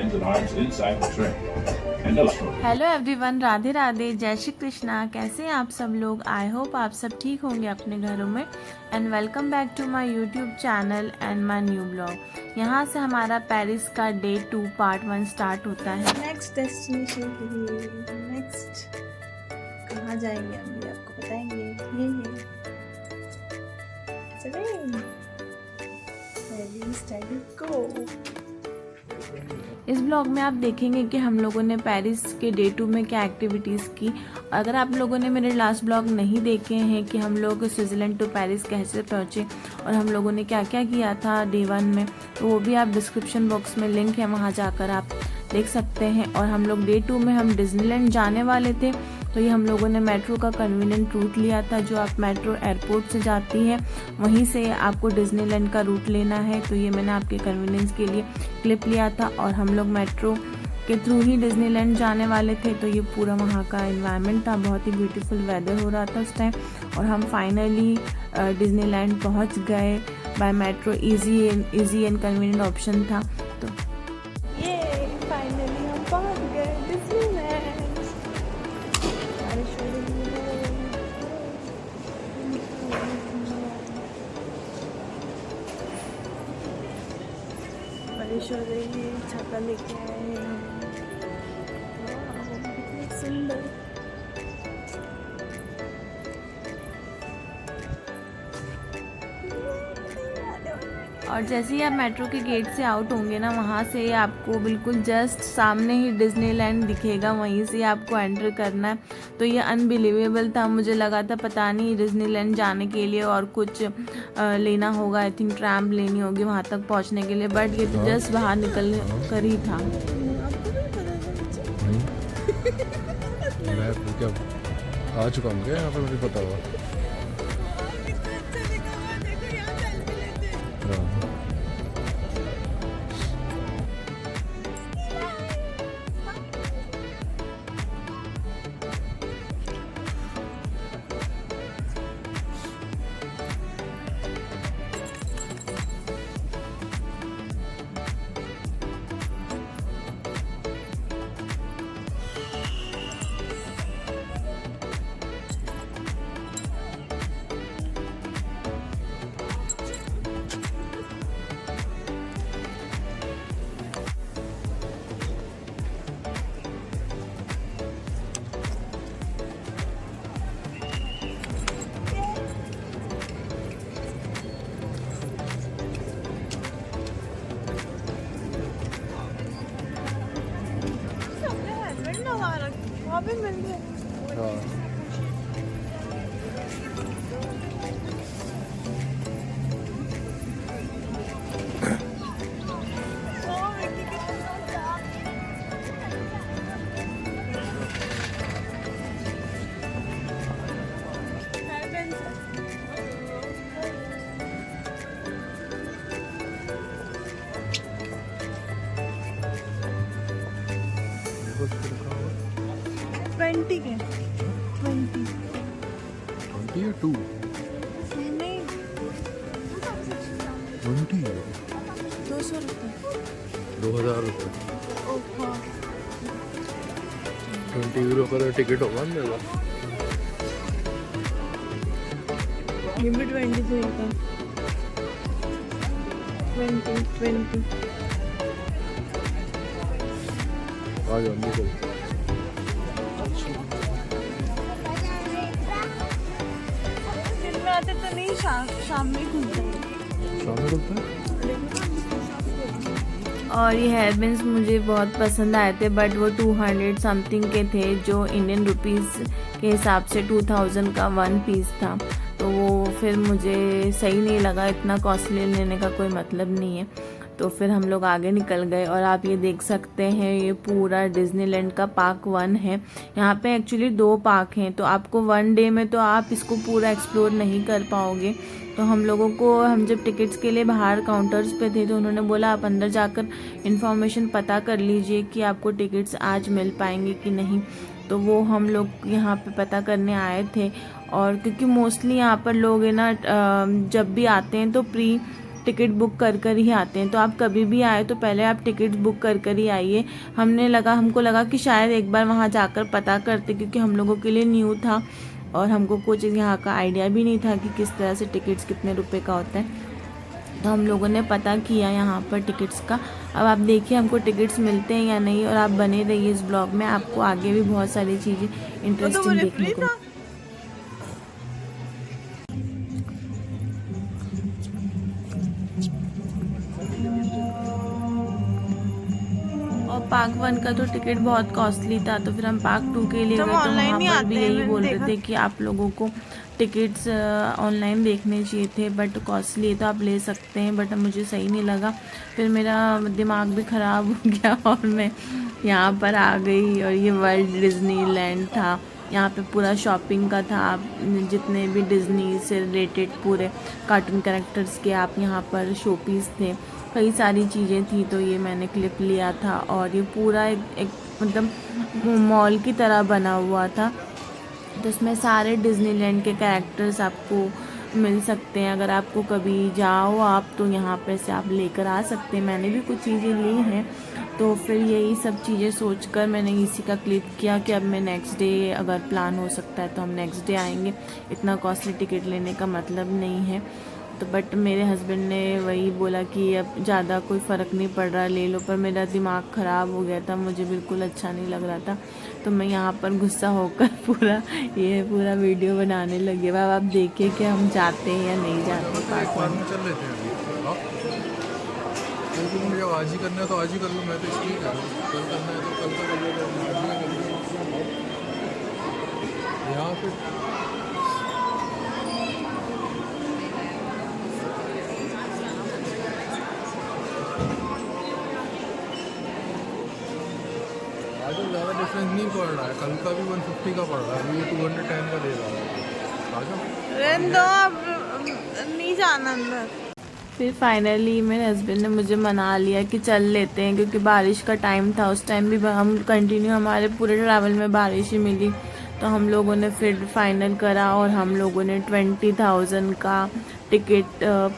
hands and arms inside the tray. And no smoking. Hello everyone, Radhe Radhe, जय श्री कृष्णा। कैसे हैं आप सब लोग? आई होप आप सब ठीक होंगे अपने घरों में। And welcome back to my YouTube channel and my new blog. यहाँ से हमारा पेरिस का डे 2 पार्ट 1 स्टार्ट होता है। नेक्स्ट डेस्टिनेशन के लिए नेक्स्ट कहाँ जाएंगे अभी आपको बताएंगे। इस ब्लॉग में आप देखेंगे कि हम लोगों ने पेरिस के डे 2 में क्या एक्टिविटीज़ की। अगर आप लोगों ने मेरे लास्ट ब्लॉग नहीं देखे हैं कि हम लोग स्विट्ज़रलैंड टू पेरिस कैसे पहुँचे और हम लोगों ने क्या क्या किया था डे 1 में, तो वो भी आप डिस्क्रिप्शन बॉक्स में लिंक है, वहाँ जाकर आप देख सकते हैं। और हम लोग डे 2 में हम डिज्नीलैंड जाने वाले थे, तो ये हम लोगों ने मेट्रो का कन्वीनियंट रूट लिया था। जो आप मेट्रो एयरपोर्ट से जाती है वहीं से आपको डिज्नीलैंड का रूट लेना है। तो ये मैंने आपके कन्वीनियंस के लिए क्लिप लिया था और हम लोग मेट्रो के थ्रू ही डिज्नीलैंड जाने वाले थे। तो ये पूरा वहाँ का एनवायरनमेंट था, बहुत ही ब्यूटीफुल वेदर हो रहा था उस टाइम। और हम फाइनली डिज्नीलैंड पहुँच गए by metro. Easy and convenient option था। तो ये फाइनली हम पहुँच गए डिज्नीलैंड। बारिश हो रही है, छाता लेके आए हैं हम। कितनी सुंदर। और जैसे ही आप मेट्रो के गेट से आउट होंगे ना, वहाँ से आपको बिल्कुल जस्ट सामने ही डिज्नीलैंड दिखेगा, वहीं से आपको एंटर करना है। तो ये अनबिलीवेबल था, मुझे लगा था पता नहीं डिज्नीलैंड जाने के लिए और कुछ लेना होगा, आई थिंक ट्रैम्प लेनी होगी वहाँ तक पहुँचने के लिए, बट ये तो जस्ट बाहर निकल कर ही था। क्या आ चुका हूँ क्या यहाँ पे, मुझे पता हुआ। ट्वेंटी के 20 या 2 नहीं 20 200 रुपये 2000 रुपये। 20 यूरो का टिकट होगा मेरा। ये भी 23 का 20 आ जाओ निकल। दिन में आते तो नहीं, शाम में खुलता है। शाम में खुलता है। और ये हेयरबैंड्स मुझे बहुत पसंद आए थे, बट वो 200 समथिंग के थे, जो इंडियन रुपीज़ के हिसाब से 2000 का 1 पीस था। तो वो फिर मुझे सही नहीं लगा, इतना कॉस्टली लेने का कोई मतलब नहीं है। तो फिर हम लोग आगे निकल गए और आप ये देख सकते हैं ये पूरा डिज्नीलैंड का पार्क 1 है। यहाँ पे एक्चुअली 2 पार्क हैं, तो आपको 1 डे में तो आप इसको पूरा एक्सप्लोर नहीं कर पाओगे। तो हम लोगों को, हम जब टिकट्स के लिए बाहर काउंटर्स पे थे तो उन्होंने बोला आप अंदर जाकर इन्फॉर्मेशन पता कर लीजिए कि आपको टिकट्स आज मिल पाएंगे कि नहीं। तो वो हम लोग यहाँ पे पता करने आए थे। और क्योंकि मोस्टली यहाँ पर लोग है ना जब भी आते हैं तो प्री टिकट बुक कर ही आते हैं। तो आप कभी भी आए तो पहले आप टिकट बुक कर ही आइए। हमको लगा कि शायद एक बार वहाँ जाकर पता करते, क्योंकि हम लोगों के लिए न्यू था और हमको कुछ यहाँ का आइडिया भी नहीं था कि किस तरह से टिकट्स कितने रुपए का होता है। तो हम लोगों ने पता किया यहाँ पर टिकट्स का। अब आप देखिए हमको टिकट्स मिलते हैं या नहीं, और आप बने रहिए इस ब्लॉग में, आपको आगे भी बहुत सारी चीज़ें इंटरेस्टिंग देखने को। और पार्क 1 का तो टिकट बहुत कॉस्टली था, तो फिर हम पार्क 2 के लिए गए। तो वहाँ पर भी यही बोल रहे थे कि आप लोगों को टिकट्स ऑनलाइन देखने चाहिए थे, बट कॉस्टली है तो आप ले सकते हैं, बट मुझे सही नहीं लगा। फिर मेरा दिमाग भी ख़राब हो गया और मैं यहाँ पर आ गई। और ये वर्ल्ड डिज्नीलैंड था, यहाँ पे पूरा शॉपिंग का था। आप जितने भी डिज्नी से रिलेटेड पूरे कार्टून कैरेक्टर्स के आप यहाँ पर शोपीस थे, कई सारी चीज़ें थी। तो ये मैंने क्लिप लिया था, और ये पूरा एक मतलब मॉल की तरह बना हुआ था। तो इसमें सारे डिज्नीलैंड के कैरेक्टर्स आपको मिल सकते हैं। अगर आपको कभी जाओ आप तो यहाँ पे से आप लेकर आ सकते हैं। मैंने भी कुछ चीज़ें ली हैं, तो फिर यही सब चीज़ें सोचकर मैंने इसी का क्लिप किया कि अब मैं नेक्स्ट डे अगर प्लान हो सकता है तो हम नेक्स्ट डे आएंगे। इतना कॉस्टली टिकट लेने का मतलब नहीं है। तो बट मेरे हस्बैंड ने वही बोला कि अब ज़्यादा कोई फ़र्क नहीं पड़ रहा, ले लो। पर मेरा दिमाग ख़राब हो गया था, मुझे बिल्कुल अच्छा नहीं लग रहा था। तो मैं यहाँ पर गुस्सा होकर पूरा वीडियो बनाने लगे। अब आप देखिए कि हम जाते हैं या नहीं जाते। चल रहे थे अभी मुझे आज ही करना है तो आज ही कर लो। मैं तो इसलिए कर रहा हूँ, कल करना है तो कल का कर लो। यहाँ फिर ज़्यादा डिफरेंस नहीं पड़ रहा है, कल का भी 150 का पड़ रहा है, अभी 210 का दे रहा है। नहीं जाना अंदर। फिर फाइनली मेरे हस्बैंड ने मुझे मना लिया कि चल लेते हैं, क्योंकि बारिश का टाइम था। उस टाइम भी हम कंटिन्यू हमारे पूरे ट्रैवल में बारिश ही मिली। तो हम लोगों ने फिर फाइनल करा और हम लोगों ने 20,000 का टिकट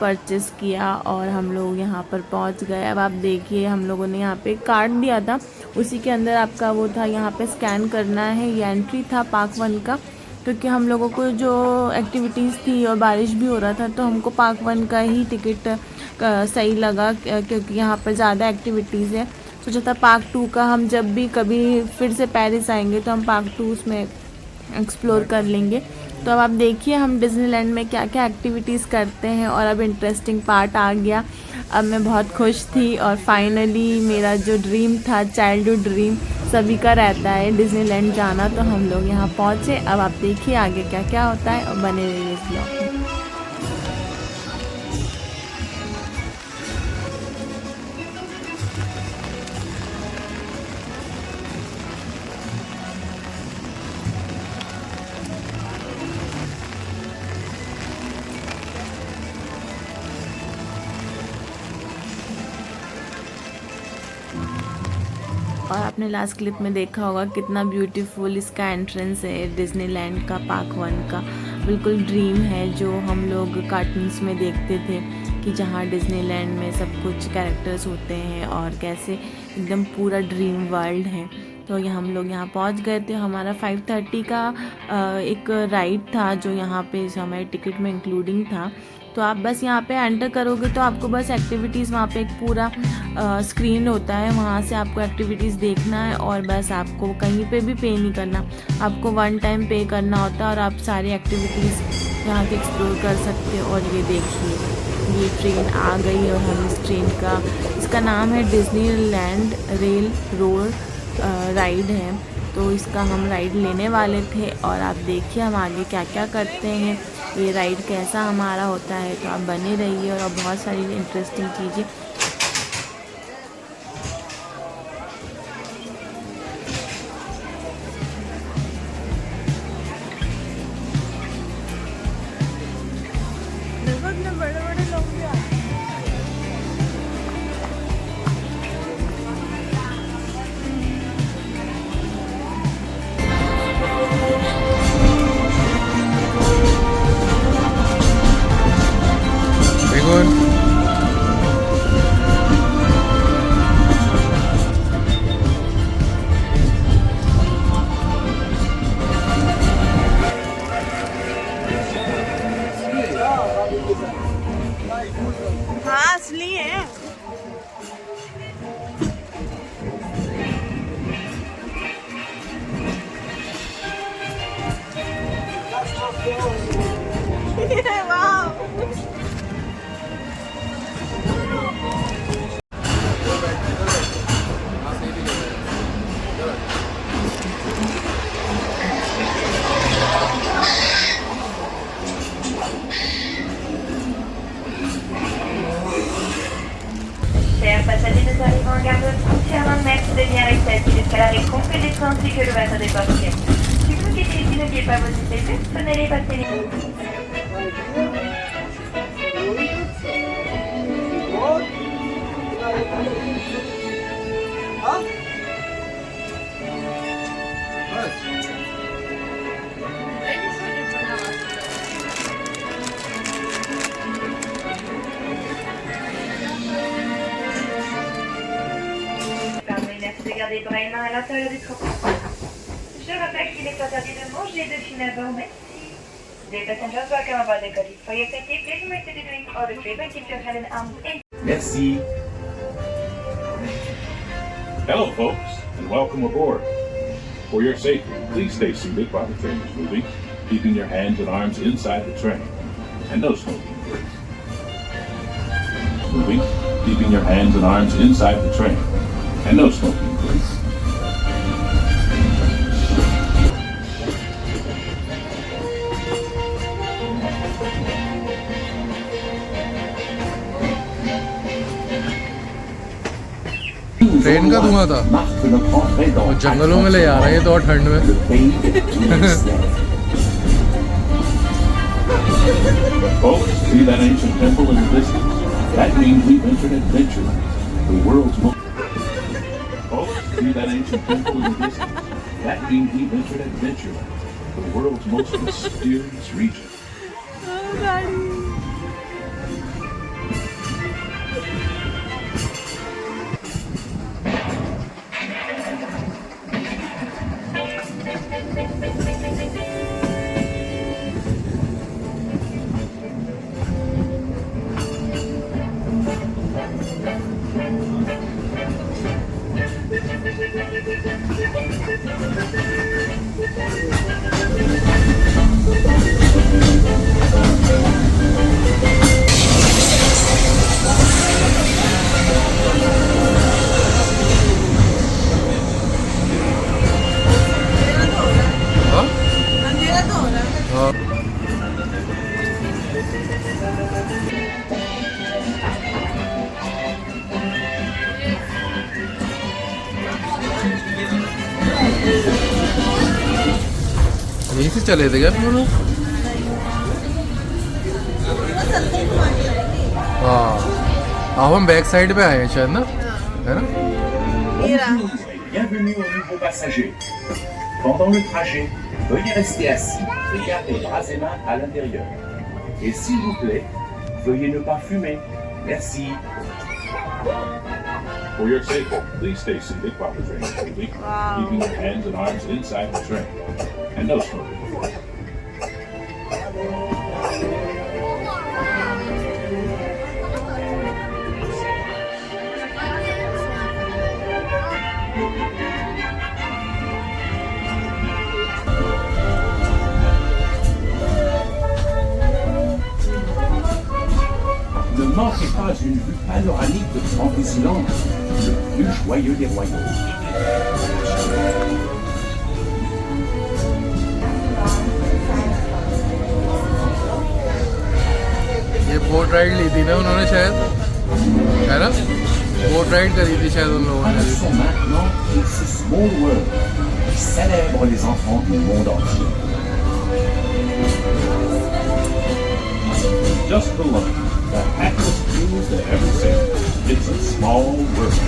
परचेस किया और हम लोग यहाँ पर पहुँच गए। अब आप देखिए हम लोगों ने यहाँ पे कार्ड दिया था, उसी के अंदर आपका वो था, यहाँ पे स्कैन करना है। ये एंट्री था पार्क 1 का, क्योंकि हम लोगों को जो एक्टिविटीज़ थी और बारिश भी हो रहा था, तो हमको पार्क 1 का ही टिकट सही लगा, क्योंकि यहाँ पर ज़्यादा एक्टिविटीज़ है। सोचा था पार्क 2 का हम जब भी कभी फिर से पेरिस आएंगे तो हम पार्क 2 उसमें एक्सप्लोर कर लेंगे। तो अब आप देखिए हम डिज्नीलैंड में क्या क्या एक्टिविटीज़ करते हैं। और अब इंटरेस्टिंग पार्ट आ गया। अब मैं बहुत खुश थी और फाइनली मेरा जो ड्रीम था, चाइल्डहुड ड्रीम सभी का रहता है डिज्नीलैंड जाना, तो हम लोग यहाँ पहुँचे। अब आप देखिए आगे क्या क्या होता है और बने रहिए इस ब्लॉग में। और आपने लास्ट क्लिप में देखा होगा कितना ब्यूटीफुल इसका एंट्रेंस है डिज्नीलैंड का, पार्क 1 का। बिल्कुल ड्रीम है जो हम लोग कार्टून्स में देखते थे कि जहाँ डिज्नीलैंड में सब कुछ कैरेक्टर्स होते हैं और कैसे एकदम पूरा ड्रीम वर्ल्ड है। तो ये हम लोग यहाँ पहुँच गए थे। हमारा 5:30 का एक राइड था जो यहाँ पे हमारे टिकट में इंक्लूडिंग था। तो आप बस यहाँ पे एंटर करोगे तो आपको बस एक्टिविटीज़, वहाँ पे एक पूरा स्क्रीन होता है, वहाँ से आपको एक्टिविटीज़ देखना है और बस आपको कहीं पे भी पे नहीं करना, आपको 1 टाइम पे करना होता है और आप सारी एक्टिविटीज़ यहाँ के एक्सप्लोर कर सकते हो। और ये देखिए ये ट्रेन आ गई और हम इस ट्रेन का, इसका नाम है डिज्नीलैंड रेल रोड राइड है। तो इसका हम राइड लेने वाले थे और आप देखिए हम आगे क्या क्या करते हैं, ये राइड कैसा हमारा होता है। तो आप बने रहिए और बहुत सारी इंटरेस्टिंग चीज़ें। बड़े-बड़े लोग भी आते हैं। देखो Chers passagers, nous arrivons en gare de Saint-Germain. Merci de bien rester assis jusqu'à l'arrêt complet du train ainsi que le bateau départir. Si vous quittez ici, n'oubliez pas vos CPF, prenez-les, passez-les. Merci de garder les bras et mains à l'intérieur du train. Je rappelle qu'il est interdit de manger de fumer à bord. Merci. The passengers welcome aboard the coach. For your safety, please remember to drink all the food and keep your head and arms in. Merci. Hello, folks, and welcome aboard. For your safety, please stay seated while the train is moving, keeping your hands and arms inside the train, and no smoking, please. Moving, keeping your hands and arms inside the train, and no smoking, please. Train का धुआं था और जंगलों में ले जा रहे हैं तो और ठंड में Folks, see that ancient temple in the distance? That means we've entered Adventureland, the world's most... Folks, see that ancient temple in the distance? That means we've entered Adventureland, the world's most mysterious region. यहीं से चले थे क्या तुम लोग? हाँ अब हम बैक साइड पे आए हैं शायद ना, है ना? Bienvenue aux nouveaux passagers. Pendant le trajet, veuillez rester assis et garder bras et mains à l'intérieur. Et s'il vous plaît, veuillez ne pas fumer. Merci. For your safety, please stay seated while the train is moving, keeping your hands and arms inside the train, and no smoking. Ne manquez pas une vue panoramique de Fantasyland, le plus joyeux des royaumes. ये boat ride ली थी ना उन्होंने शायद, है ना? Boat ride करी थी शायद उन लोगों ने. Passons maintenant pour ce Small World qui célèbre les enfants du monde entier. Just below, the happiest jewels that ever seen. It's a small world.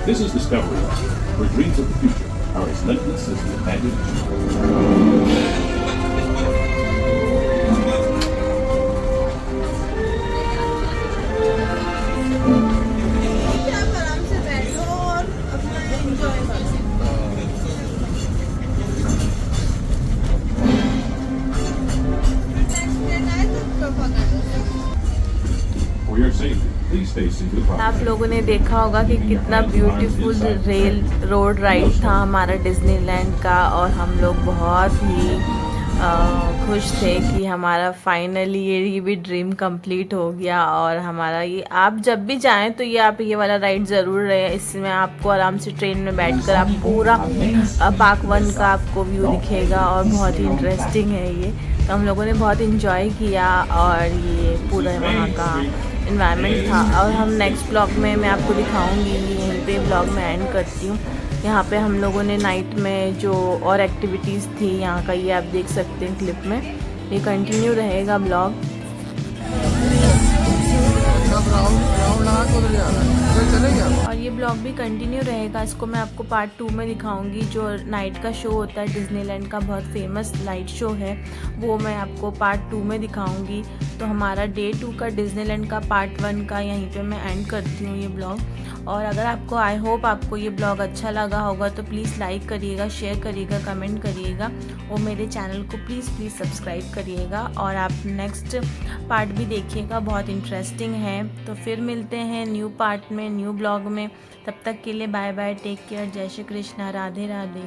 This is Discoveryland, where dreams of the future are as limitless as the imagination. For your safety, please stay seated. आप लोगों ने देखा होगा कि कितना beautiful rail road ride था हमारा Disneyland का, और हम लोग बहुत ही खुश थे कि हमारा फाइनली ये भी ड्रीम कंप्लीट हो गया। और हमारा ये, आप जब भी जाएं तो ये आप ये वाला राइड ज़रूर रहे। इसमें आपको आराम से ट्रेन में बैठकर आप पूरा पार्क 1 का आपको व्यू दिखेगा और बहुत ही इंटरेस्टिंग है ये। तो हम लोगों ने बहुत इन्जॉय किया और ये पूरा वहाँ का इन्वायरमेंट था। और हम नेक्स्ट ब्लॉग में मैं आपको दिखाऊंगी, यहीं पे ब्लॉग में एंड करती हूँ। यहाँ पे हम लोगों ने नाइट में जो और एक्टिविटीज़ थी यहाँ का, ये आप देख सकते हैं क्लिप में। ये कंटिन्यू रहेगा ब्लॉग। और ये ब्लॉग भी कंटिन्यू रहेगा, इसको मैं आपको पार्ट 2 में दिखाऊंगी। जो नाइट का शो होता है डिज्नीलैंड का, बहुत फेमस लाइट शो है, वो मैं आपको पार्ट 2 में दिखाऊंगी। तो हमारा डे 2 का डिज्नीलैंड का पार्ट 1 का यहीं पे मैं एंड करती हूँ ये ब्लॉग। और अगर आपको, आई होप आपको ये ब्लॉग अच्छा लगा होगा, तो प्लीज़ लाइक करिएगा, शेयर करिएगा, कमेंट करिएगा और मेरे चैनल को प्लीज़ सब्सक्राइब करिएगा। और आप नेक्स्ट पार्ट भी देखिएगा, बहुत इंटरेस्टिंग है। तो फिर मिलते हैं न्यू पार्ट में, न्यू ब्लॉग में। तब तक के लिए बाय बाय, टेक केयर, जय श्री कृष्णा, राधे राधे।